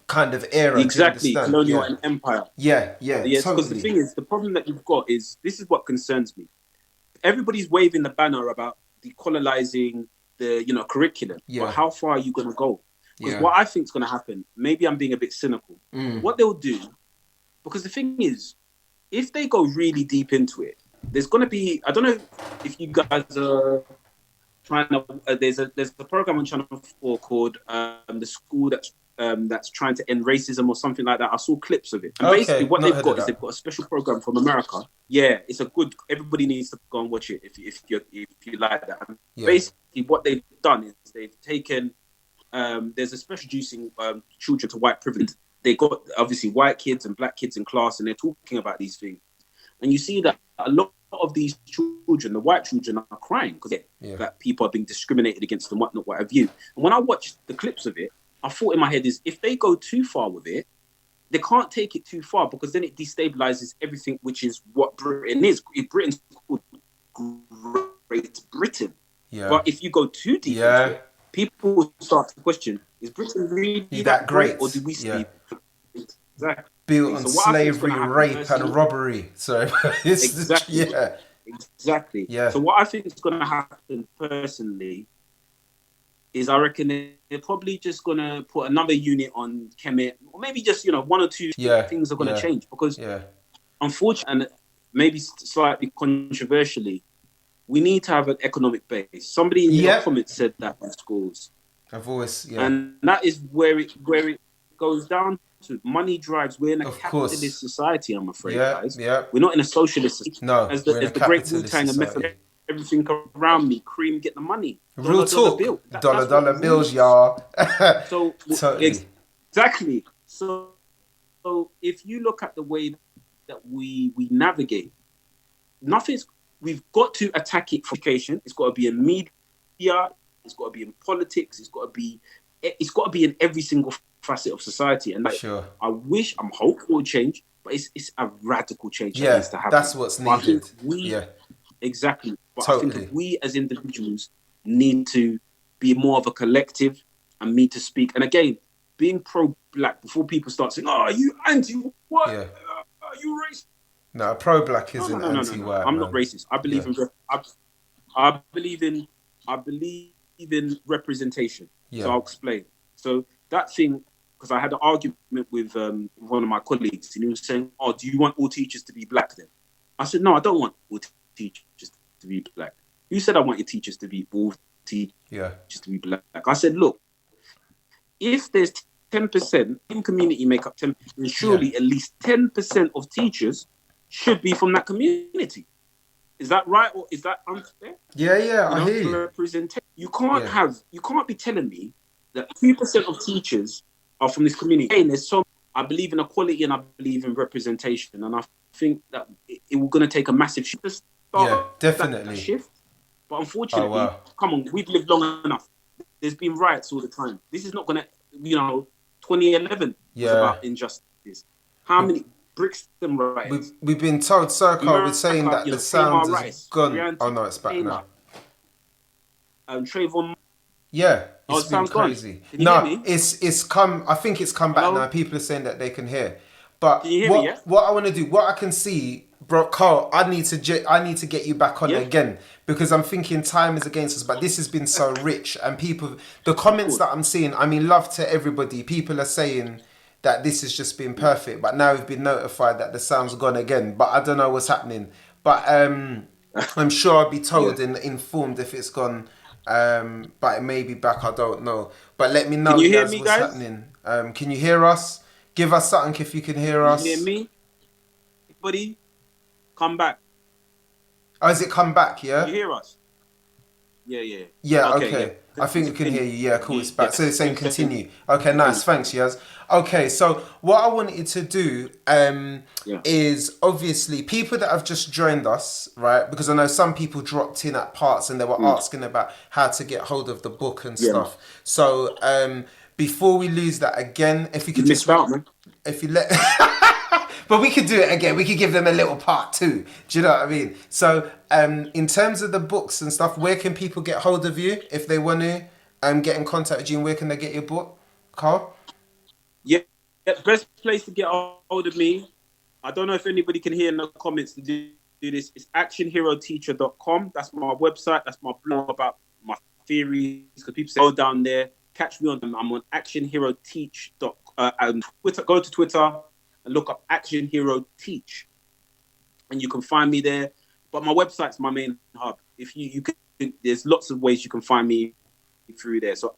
kind of era. Exactly, colonial and empire. Yeah, yes, totally. Because the thing is, the problem that you've got is, this is what concerns me. Everybody's waving the banner about decolonizing the curriculum, but how far are you going to go? Because what I think is going to happen, maybe I'm being a bit cynical, what they'll do, because the thing is, if they go really deep into it, there's going to be, I don't know if you guys are trying to, there's a program on Channel 4 called The School that's trying to end racism or something like that. I saw clips of it. And basically what they've got is they've got a special program from America. Yeah, it's everybody needs to go and watch it if you like that. Basically what they've done is they've taken, there's a special introducing children to white privilege. They got obviously white kids and black kids in class, and they're talking about these things. And you see that a lot of these children, the white children, are crying because that people are being discriminated against and whatnot, what have you. And when I watched the clips of it, I thought in my head is, if they go too far with it, they can't take it too far, because then it destabilizes everything, which is what Britain is. Britain's called Great Britain. Yeah. But if you go too deep into it, people will start to question, Is Britain really You that that great, great? or did we Yeah. see Built exactly? on So what I think is going slavery, to happen rape, and personally, robbery. So it's exactly, yeah, exactly. yeah, So what I think is going to happen personally is I reckon they're probably just going to put another unit on Kemet, or maybe just one or two yeah, things are going to yeah, change because yeah. unfortunately, and maybe slightly controversially, we need to have an economic base. Somebody in the Yep. comments said that in schools, I've always, yeah, and that is where it goes down to. Money drives. We're in a of course. capitalist society. I'm afraid, Yeah, guys. yeah. We're not in a socialist society. No, As the we're in a as the great Wu capitalist Tang and method, society. everything around me, cream, get the money, Real dollar talk. bill. Dollar That's what dollar bills, rules. y'all. So Totally. exactly. So if you look at the way that we navigate, nothing's. We've got to attack it for education. It's got to be in media. It's got to be in politics. It's got to be. It's got to be in every single facet of society. And Sure. I'm hopeful it will change, but it's a radical change that Yeah, needs to happen. that's what's But I think needed. we Yeah, exactly. But I think totally. if we as individuals need to be more of a collective and need to speak. And again, being pro-black before people start saying, "Oh, are you anti what? Yeah. Are you racist?" No, pro-black No, no, isn't no, no, no, no. anti-white, I'm not man. racist. I Yeah, believe in. I believe in. I believe in representation. So yeah, I'll explain. So that thing, because I had an argument with one of my colleagues, and he was saying, "Oh, do you want all teachers to be black then?" I said, "No, I don't want all teachers to be black. You said I want your teachers to be all teachers yeah, to be black." I said, "Look, if there's 10% in community make up 10, then yeah, surely at least 10% of teachers should be from that community. Is that right or is that unfair? yeah, yeah. I hear you. Representation. You Yeah, can't be telling me that 2% of teachers are from this community. And there's so I believe in equality and I believe in representation, and I think that we're going to take a massive shift to yeah, start that definitely. shift. But Oh unfortunately, wow. come on, we've lived long enough. There's been riots all the time. This is not going to, 2011 was Yeah, about injustice. How we many Brixton riots? we've been told, Circle, we're saying America, that the Tamar sound has Rice, gone. Oh Breonna no, it's back Taylor, now. Trayvon. Yeah, Oh, it's the been sound's gone. crazy. Can you hear No, me? it's come. I think it's come back now. Hello? People are saying that they can hear. Can But you hear me? Yeah? what I want to do, what I can see, bro, Carl, I need to get you back on Yeah? again because I'm thinking time is against us. But this has been so rich, and people, the Of comments course. that I'm seeing, I mean, love to everybody. People are saying that this has just been perfect, but now we've been notified that the sound's gone again. But I don't know what's happening. But I'm sure I'll be Yeah. told and informed if it's gone. But it may be back. I don't know. But let me Can know, you hear Yaz, me, what's guys? happening. Can you hear us? Give us something if you can hear Can you hear us. me? Everybody, come back. Oh, has it come back? Can Yeah. you hear us? Yeah, yeah. Yeah, Okay, yeah. okay. I think we can hear you. Yeah, cool, it's back. Yeah. So it's saying Continue. continue. Okay, nice. Thanks, Yaz. Okay, so what I wanted to do Yeah. is obviously people that have just joined us, right? Because I know some people dropped in at parts and they were asking about how to get hold of the book and Yeah. stuff. So before we lose that again, if you You could just... missed out, man. if you let... But we could do it again. We could give them a little part two. Do you know what I mean? So, in terms of the books and stuff, where can people get hold of you if they want to get in contact with you? And where can they get your book, Carl? Yeah. Best place to get hold of me. I don't know if anybody can hear in the comments to do this. It's actionheroteacher.com. That's my website. That's my blog about my theories. Because people say, go down there. Catch me on them. I'm on actionheroteach.com. Twitter. Go to Twitter and look up Action Hero Teach, and you can find me there. But my website's my main hub. If you can, there's lots of ways you can find me through there. So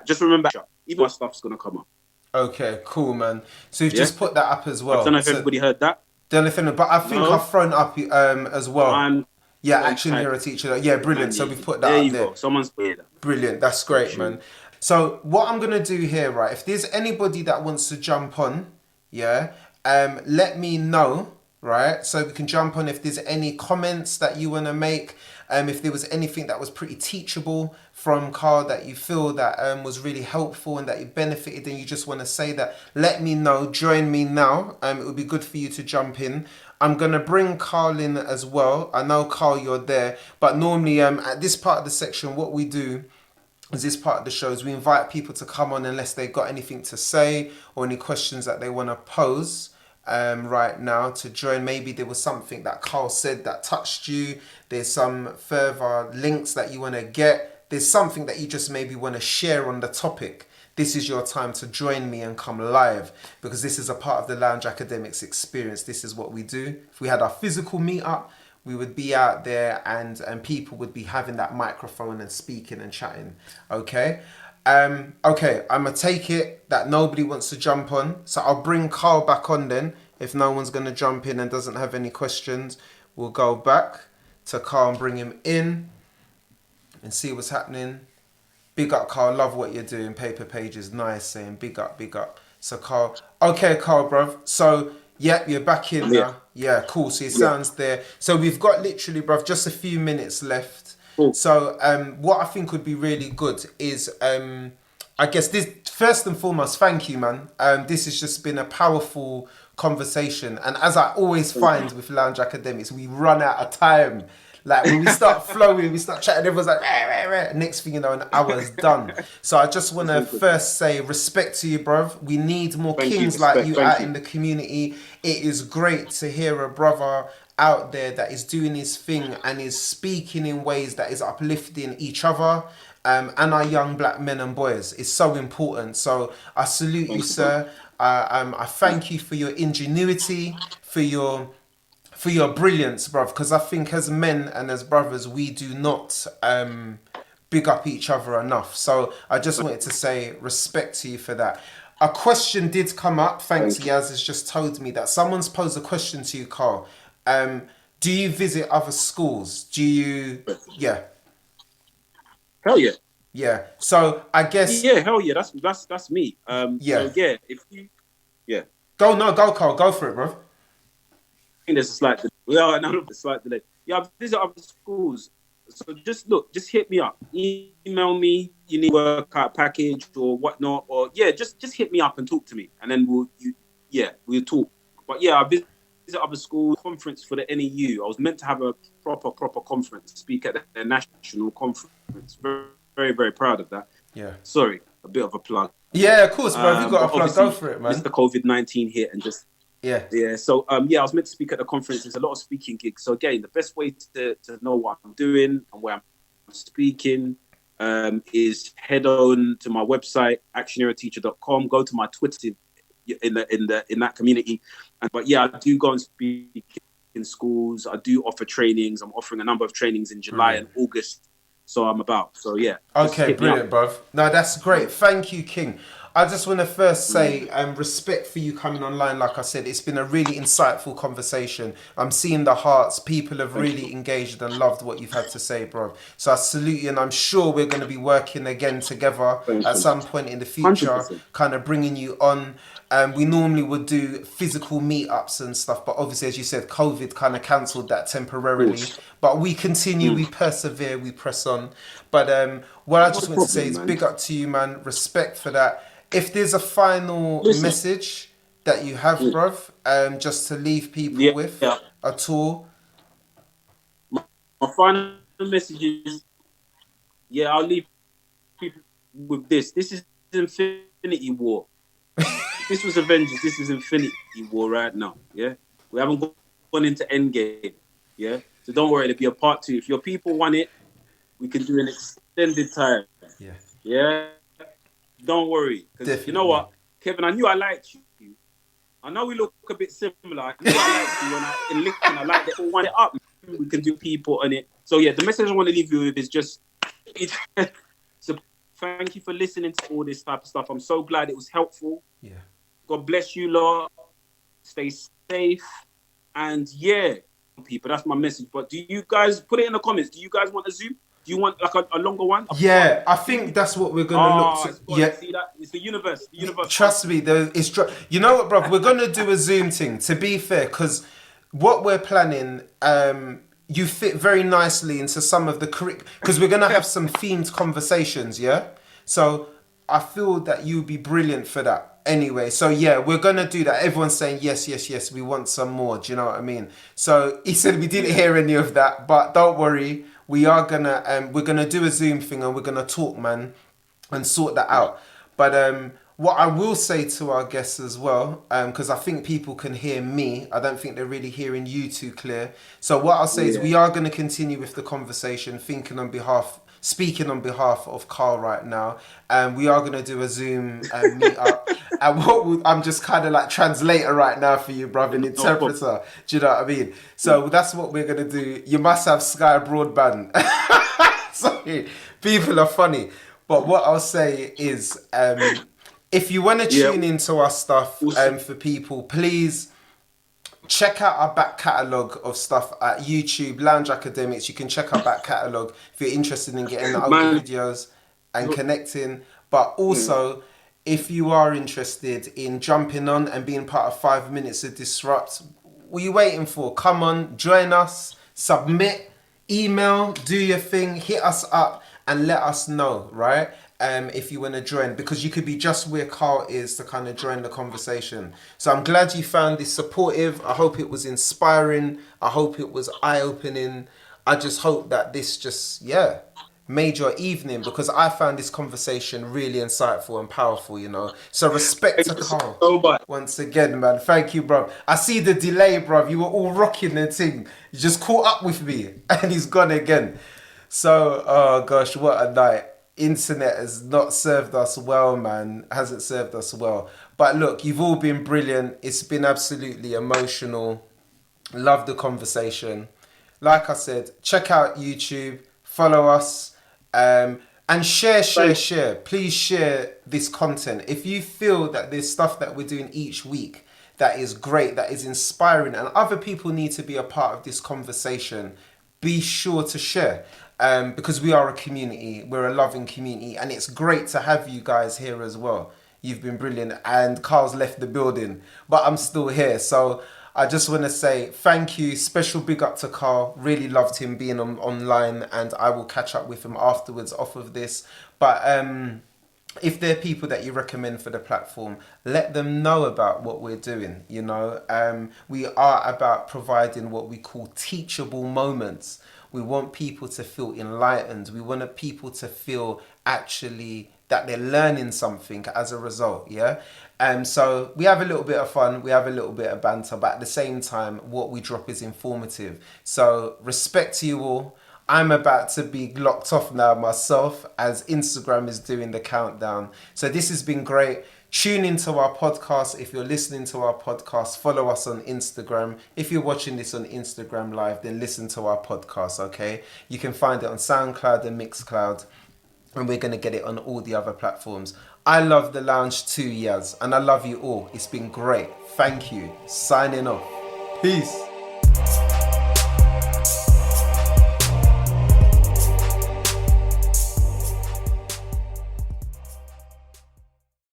just remember, even my stuff's gonna come up. Okay, cool, man. So you've just put that up as well. I don't know if So, everybody heard that. but I think No? I've thrown up as well. Yeah, on Action tag. Hero Teacher. Yeah, brilliant. So we've put that There up you there. go. Someone's put that. Brilliant. That's great, man. So what I'm gonna do here, right? If there's anybody that wants to jump on, yeah, let me know, right? So we can jump on if there's any comments that you wanna make. If there was anything that was pretty teachable from Carl that you feel that was really helpful and that you benefited and you just want to say that, let me know. Join me now. It would be good for you to jump in. I'm going to bring Carl in as well. I know, Carl, you're there. But normally at this part of the section, what we do as this part of the show is we invite people to come on unless they've got anything to say or any questions that they want to pose right now to join. Maybe there was something that Karl said that touched you. There's some further links that you want to get. There's something that you just maybe want to share on the topic. This is your time to join me and come live, because this is a part of the Lounge Academics experience. This is what we do. If we had our physical meetup, we would be out there and people would be having that microphone and speaking and chatting. Okay. Okay, I'm going to take it that nobody wants to jump on. So I'll bring Karl back on then. If no one's going to jump in and doesn't have any questions, we'll go back to Karl and bring him in and see what's happening. Big up, Karl. Love what you're doing. Paper Pages, nice. Saying big up, big up. So Karl. Okay, Karl, bruv. So, yep, you're back in now. Yeah, cool. So your sound's there. So we've got literally, bruv, just a few minutes left. Cool. So what I think would be really good is, I guess this, first and foremost, thank you, man. This has just been a powerful conversation. And as I always find with Lounge Academics, we run out of time. Like when we start flowing, we start chatting, everyone's like, rah, rah, rah. Next thing you know, an hour's done. So I just want to first say respect to you, bruv. We need more kings like you out in the community. It is great to hear a brother out there that is doing his thing and is speaking in ways that is uplifting each other and our young black men and boys. It's so important. So I salute you, sir. I thank you for your ingenuity, for your brilliance, bruv, because I think as men and as brothers, we do not big up each other enough. So I just wanted to say respect to you for that. A question did come up, thanks Yaz has just told me that someone's posed a question to you, Karl. Do you visit other schools? Do you, yeah. Hell yeah. Yeah, so I guess... Yeah, hell yeah, that's me. Yeah. So yeah, if you, yeah. Go, Karl, go for it, bruv. I think there's a slight delay. Yeah, I visit other schools. So just hit me up. Email me. You need a workout package or whatnot, or yeah, just hit me up and talk to me, and then we'll talk. But yeah, I visit other schools. Conference for the NEU. I was meant to have a proper conference, speak at the national conference. Very, very, very proud of that. Yeah. Sorry, a bit of a plug. Yeah, of course, bro. If you got a plug, go for it, man. Mr. COVID-19 hit and just. Yeah. So I was meant to speak at the conference. There's a lot of speaking gigs. So again, the best way to know what I'm doing and where I'm speaking is head on to my website, actionerateacher.com. Go to my Twitter in that community. But yeah, I do go and speak in schools. I do offer trainings. I'm offering a number of trainings in July and August. So I'm about. So yeah. Okay, brilliant, bruv. No, that's great. Thank you, King. I just want to first say respect for you coming online. Like I said, it's been a really insightful conversation. I'm seeing the hearts. People have really engaged and loved what you've had to say, bro. So I salute you, and I'm sure we're going to be working again together at some point in the future, 100%. kind of bringing you on. We normally would do physical meetups and stuff, but obviously, as you said, COVID kind of cancelled that temporarily. But we continue, we persevere, we press on. But what I just want to say is big up to you, man. Respect for that. If there's a final message that you have, bruv, just to leave people with at all. My final message is, I'll leave people with this. This is Infinity War. If this was Avengers, this is Infinity War right now, yeah? We haven't gone into Endgame, yeah? So don't worry, there'll be a part 2. If your people want it, we can do an extended time. Yeah? Don't worry. Because you know what, Kevin, I knew I liked you. I know we look a bit similar. I knew I liked you in LinkedIn. I like that we want it up. We can do people on it. So yeah, the message I want to leave you with is just... So thank you for listening to all this type of stuff. I'm so glad it was helpful. Yeah. God bless you, lot. Stay safe. And people, that's my message. But do you guys, put it in the comments, do you guys want a Zoom? Do you want like a longer one? Yeah, I think that's what we're going to look to. See that? It's the universe. Trust me, you know what, bro? We're going to do a Zoom thing, to be fair, because what we're planning, you fit very nicely into some of the because we're going to have some themed conversations, yeah? So I feel that you'd be brilliant for that. Anyway, so yeah, we're going to do that. Everyone's saying yes, we want some more. Do you know what I mean? So he said we didn't hear any of that, but don't worry. We are gonna we're gonna do a Zoom thing and we're gonna talk, man. and sort that out. But what I will say to our guests as well, because I think people can hear me, I don't think they're really hearing you too clear. So what I'll say is we are going to continue with the conversation, speaking on behalf of Karl right now, and we are going to do a Zoom meet up. And I'm just kind of like translator right now for you, brother, an interpreter. Do you know what I mean? So that's what we're going to do. You must have Sky Broadband. Sorry, people are funny. But what I'll say is, if you want to tune into our stuff, for people, please check out our back catalogue of stuff at YouTube, Lounge Academics. You can check our back catalogue if you're interested in getting the older videos and connecting. But also, if you are interested in jumping on and being part of 5 Minutes of Disrupt, what are you waiting for? Come on, join us, submit, email, do your thing, hit us up and let us know, right? If you want to join, because you could be just where Karl is to kind of join the conversation. So I'm glad you found this supportive. I hope it was inspiring. I hope it was eye-opening. I just hope that this just, made your evening, because I found this conversation really insightful and powerful, you know. So respect to Karl. So much. Once again, man. Thank you, bro. I see the delay, bro. You were all rocking the thing. You just caught up with me and he's gone again. So, oh gosh, what a night. Internet has not served us well, man. Hasn't served us well. But look, you've all been brilliant. It's been absolutely emotional. Love the conversation. Like I said, check out YouTube, follow us, and share. Please share this content. If you feel that there's stuff that we're doing each week that is great, that is inspiring, and other people need to be a part of this conversation, be sure to share. Because we are a community, we're a loving community, and it's great to have you guys here as well. You've been brilliant, and Karl's left the building, but I'm still here. So I just want to say thank you, special big up to Karl. Really loved him being online, and I will catch up with him afterwards off of this. But if there are people that you recommend for the platform, let them know about what we're doing. You know, we are about providing what we call teachable moments. We want people to feel enlightened. We want people to feel actually that they're learning something as a result, yeah? So we have a little bit of fun, we have a little bit of banter, but at the same time, what we drop is informative. So respect to you all. I'm about to be locked off now myself as Instagram is doing the countdown. So this has been great. Tune into our podcast. If you're listening to our podcast, follow us on Instagram. If you're watching this on Instagram Live, then listen to our podcast, okay? You can find it on SoundCloud and Mixcloud, and we're going to get it on all the other platforms. I love the Lounge too, Yaz, and I love you all. It's been great. Thank you. Signing off. Peace.